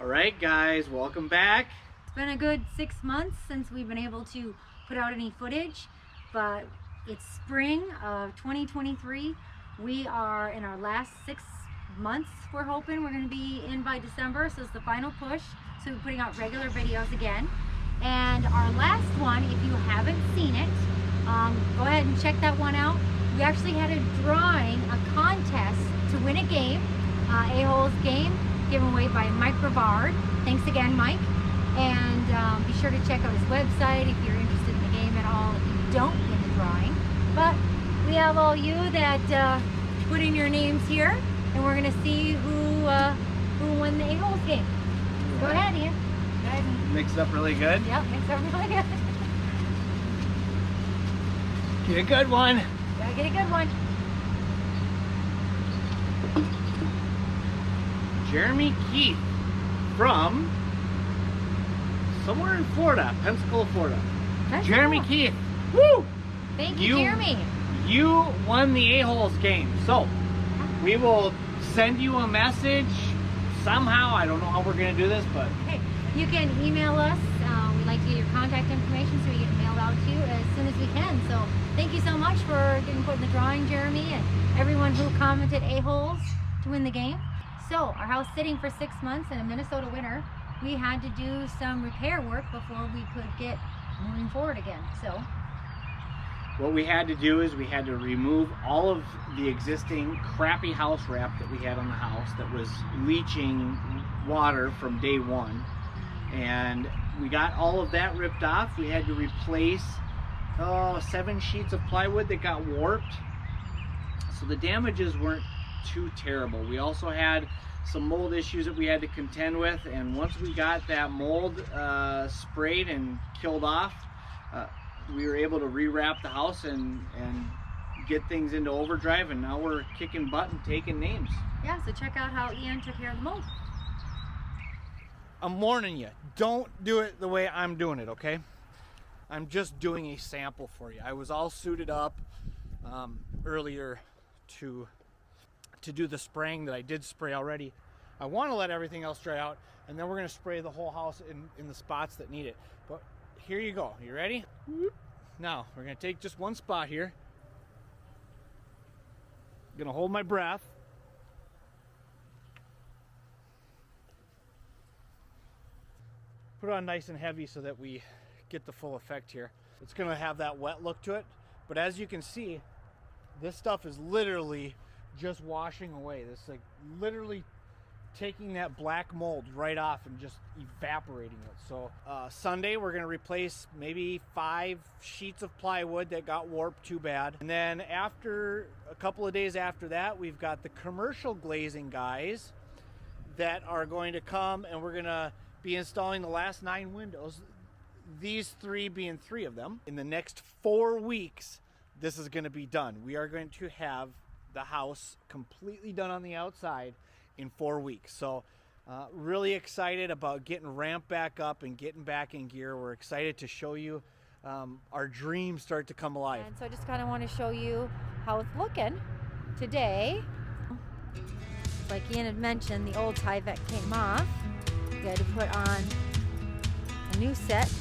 All right, guys, welcome back. It's been a good 6 months since we've been able to put out any footage, but it's spring of 2023. We are in our last 6 months. We're hoping we're going to be in by December, so it's the final push. So we're putting out regular videos again. And our last one, if you haven't seen it, go ahead and check that one out. We actually had a drawing, a contest to win a game, AHoles game, given away by Mike Brevard. Thanks again, Mike. And be sure to check out his website if you're interested in the game at all, if you don't win the drawing. But we have all you that put in your names here, and we're going to see who won the AHoles game. Go ahead, Ian. Go ahead and Mix it up really good. Yep, mix it up really good. Get a good one. Gotta get a good one. Jeremy Keith from somewhere in Florida, Pensacola, Florida. That's Jeremy cool. Keith. Woo! Thank you, Jeremy. You won the AHoles game. So we will send you a message somehow. I don't know how we're going to do this, but Hey, you can email us. We'd like to get your contact information so we get it mailed out to you as soon as we can. So thank you so much for getting put in the drawing, Jeremy, and everyone who commented AHoles to win the game. So our house sitting for 6 months in a Minnesota winter. We had to do some repair work before we could get moving forward again. So what we had to do is we had to remove all of the existing crappy house wrap that we had on the house that was leaching water from day one. And we got all of that ripped off. We had to replace 7 sheets of plywood that got warped. So the damages weren't too terrible. We also had some mold issues that we had to contend with, and once we got that mold sprayed and killed off, we were able to rewrap the house and get things into overdrive, and now we're kicking butt and taking names. yeah, so check out how Ian took care of the mold. I'm warning you, don't do it the way I'm doing it, okay? I'm just doing a sample for you. I was all suited up earlier to do the spraying that I did spray already. I want to let everything else dry out, and then we're going to spray the whole house in the spots that need it. But here you go. You ready? Now, we're going to take just one spot here. I'm going to hold my breath. Put it on nice and heavy so that we get the full effect here. It's going to have that wet look to it, but as you can see, this stuff is literally just washing away. This like literally taking that black mold right off and just evaporating it. So Sunday we're going to replace maybe 5 sheets of plywood that got warped too bad, and then after a couple of days after that, we've got the commercial glazing guys that are going to come, and we're going to be installing the last 9 windows, these 3 being 3 of them. In the next 4 weeks this is going to be done. We are going to have the house completely done on the outside in 4 weeks. So really excited about getting ramped back up and getting back in gear. We're excited to show you our dreams start to come alive. And so I just kind of want to show you how it's looking today. Like Ian had mentioned, the old Tyvek came off. We had to put on a new set.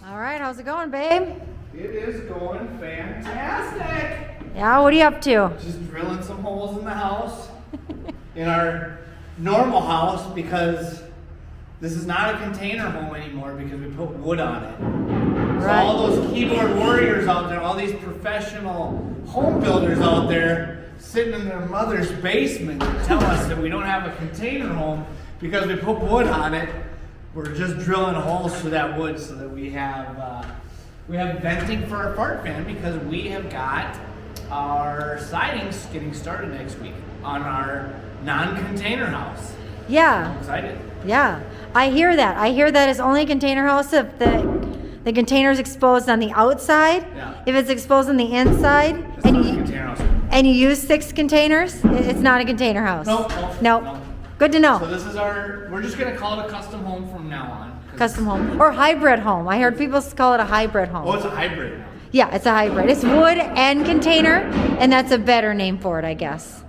All right, how's it going, babe? It is going fantastic. Yeah, what are you up to? Just drilling some holes in the house, in our normal house, because this is not a container home anymore because we put wood on it. So Right. all those keyboard warriors out there, all these professional home builders out there sitting in their mother's basement tell us that we don't have a container home because we put wood on it. We're just drilling holes through that wood so that we have venting for our fart fan, because we have got our sidings getting started next week on our non-container house. Yeah. I'm excited. Yeah, I hear that. I hear that it's only a container house if the container's exposed on the outside. Yeah. If it's exposed on the inside, It's not a container house. and you use 6 containers, it's not a container house. No. Nope. Good to know. So this is we're just gonna call it a custom home from now on. Custom home or hybrid home. I heard people call it a hybrid home. Oh, it's a hybrid now. Yeah, it's a hybrid. It's wood and container, and that's a better name for it, I guess.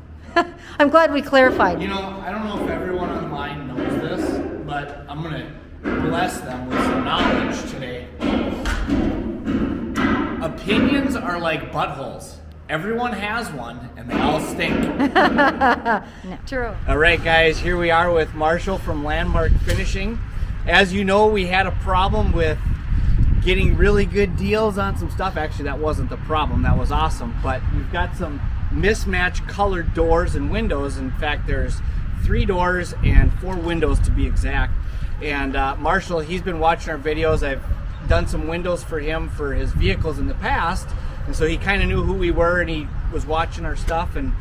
I'm glad we clarified. You know, I don't know if everyone online knows this, but I'm gonna bless them with some knowledge today. Opinions are like buttholes. Everyone has one, and they all stink. No. True. All right, guys, here we are with Marshall from Landmark Finishing. As you know, we had a problem with getting really good deals on some stuff. Actually, that wasn't the problem. That was awesome. But we've got some mismatched colored doors and windows. In fact, there's 3 doors and 4 windows to be exact. And Marshall, he's been watching our videos. I've done some windows for him for his vehicles in the past. And so he kind of knew who we were, and he was watching our stuff, and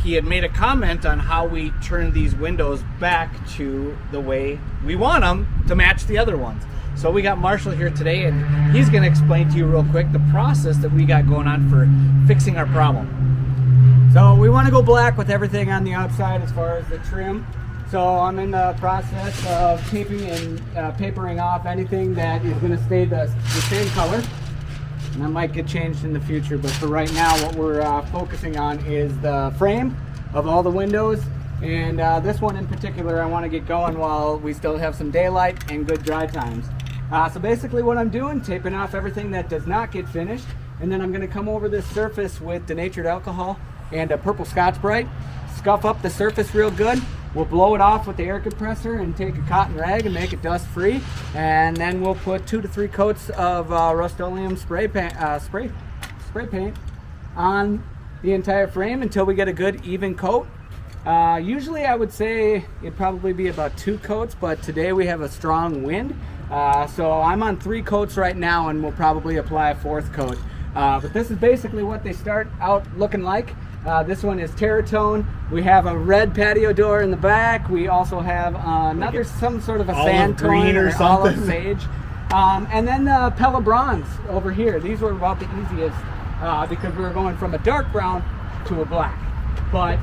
he had made a comment on how we turn these windows back to the way we want them to match the other ones. So we got Marshall here today, and he's going to explain to you real quick the process that we got going on for fixing our problem. So we want to go black with everything on the outside as far as the trim. So I'm in the process of taping and papering off anything that is going to stay the same color. And that might get changed in the future, but for right now what we're focusing on is the frame of all the windows. And this one in particular I want to get going while we still have some daylight and good dry times. So basically what I'm doing, taping off everything that does not get finished, and then I'm going to come over this surface with denatured alcohol and a purple Scotch-Brite, scuff up the surface real good. We'll blow it off with the air compressor and take a cotton rag and make it dust free, and then we'll put 2 to 3 coats of Rust-Oleum spray paint on the entire frame until we get a good even coat. Usually I would say it'd probably be about 2 coats, but today we have a strong wind, so I'm on 3 coats right now, and we'll probably apply a 4th coat. But this is basically what they start out looking like. This one is Terratone. We have a red patio door in the back. We also have some sort of a sand tone or olive sage. And then the Pella Bronze over here. These were about the easiest because we were going from a dark brown to a black. But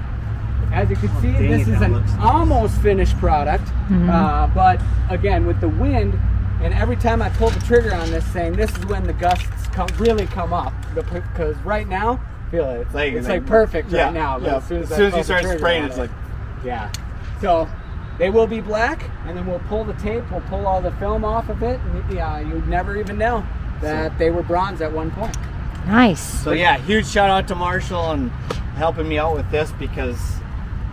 as you can see, this is an almost finished product. But again, with the wind, and every time I pull the trigger on this thing, this is when the gusts really come up. Because right now, feel it. It's like perfect right now. Yeah. As soon as you start spraying, it's like, yeah. So they will be black, and then we'll pull the tape. We'll pull all the film off of it, and you'd never even know that they were bronze at one point. Nice. So yeah, huge shout out to Marshall and helping me out with this, because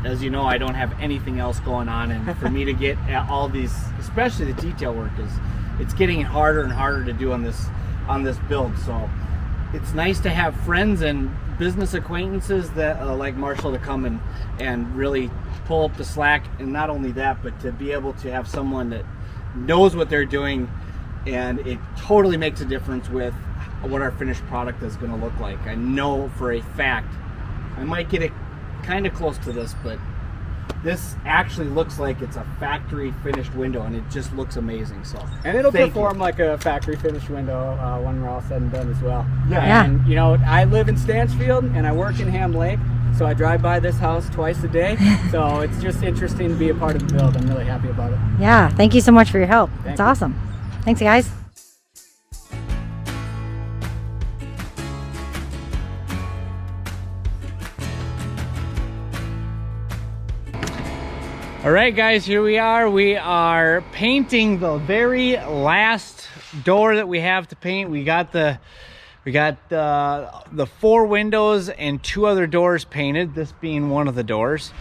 as you know, I don't have anything else going on, and for me to get all these, especially the detail work, it's getting harder and harder to do on this build. So it's nice to have friends and business acquaintances that like Marshall to come and really pull up the slack. And not only that, but to be able to have someone that knows what they're doing, and it totally makes a difference with what our finished product is going to look like. I know for a fact I might get it kind of close to this, but this actually looks like it's a factory finished window, and it just looks amazing. So, and it'll perform like a factory finished window when we're all said and done as well. Yeah. And you know, I live in Stansfield and I work in Ham Lake, so I drive by this house twice a day. So it's just interesting to be a part of the build. I'm really happy about it. Yeah. Thank you so much for your help. Thank It's you. awesome. Thanks, guys. All right, guys, here we are. We are painting the very last door that we have to paint. We got the 4 windows and 2 other doors painted, this being one of the doors.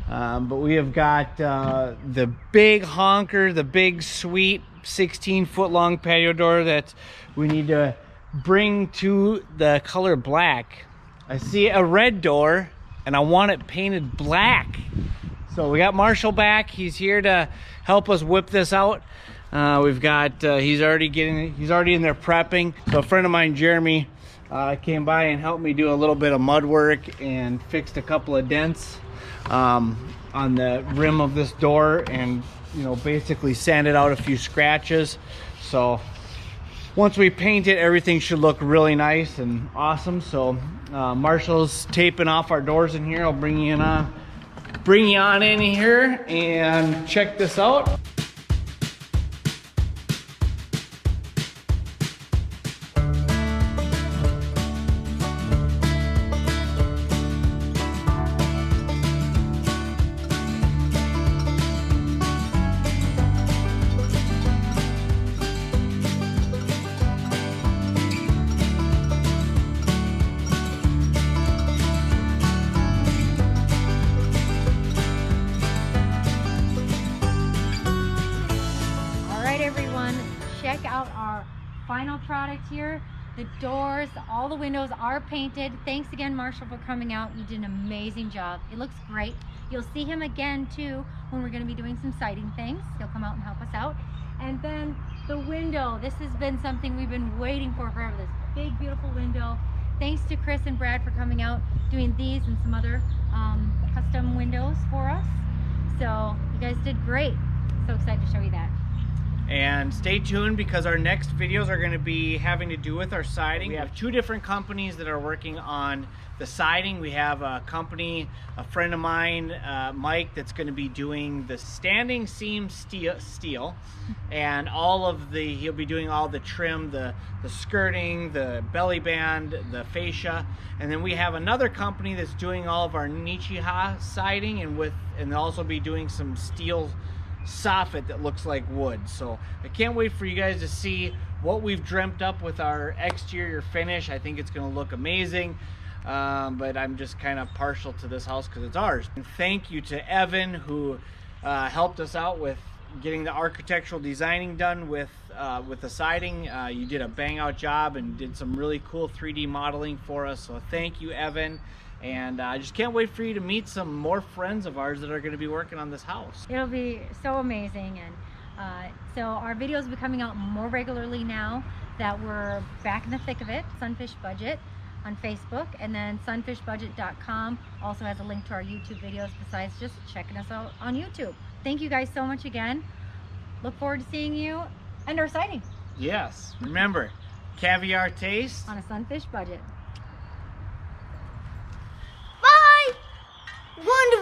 But we have got the big honker, the big sweet 16-foot long patio door that we need to bring to the color black. I see a red door and I want it painted black. So we got Marshall back. He's here to help us whip this out. We've got he's already in there prepping. So a friend of mine, Jeremy, came by and helped me do a little bit of mud work and fixed a couple of dents on the rim of this door, and basically sanded out a few scratches. So once we paint it, everything should look really nice and awesome. So Marshall's taping off our doors in here. I'll bring you in a bring you on in here and check this out. Check out our final product here. The doors, all the windows are painted. Thanks again, Marshall, for coming out. You did an amazing job. It looks great. You'll see him again too when we're going to be doing some siding things. He'll come out and help us out. And then the window. This has been something we've been waiting for forever. This big, beautiful window. Thanks to Chris and Brad for coming out, doing these and some other custom windows for us. So you guys did great. So excited to show you that. And stay tuned because our next videos are going to be having to do with our siding. We have two different companies that are working on the siding. We have a company, a friend of mine, Mike, that's going to be doing the standing seam steel and he'll be doing all the trim, the skirting, the belly band, the fascia. And then we have another company that's doing all of our Nichiha siding and they'll also be doing some steel soffit that looks like wood. So I can't wait for you guys to see what we've dreamt up with our exterior finish. I think it's going to look amazing, but I'm just kind of partial to this house because it's ours. And thank you to Evan who helped us out with getting the architectural designing done with the siding. You did a bang out job and did some really cool 3D modeling for us, so thank you, Evan. And I just can't wait for you to meet some more friends of ours that are going to be working on this house. It'll be so amazing. And so our videos will be coming out more regularly now that we're back in the thick of it. Sunfish Budget on Facebook, and then sunfishbudget.com also has a link to our YouTube videos besides just checking us out on YouTube. Thank you guys so much again. Look forward to seeing you and our siding. Yes, remember, caviar taste on a Sunfish Budget. Wonderful.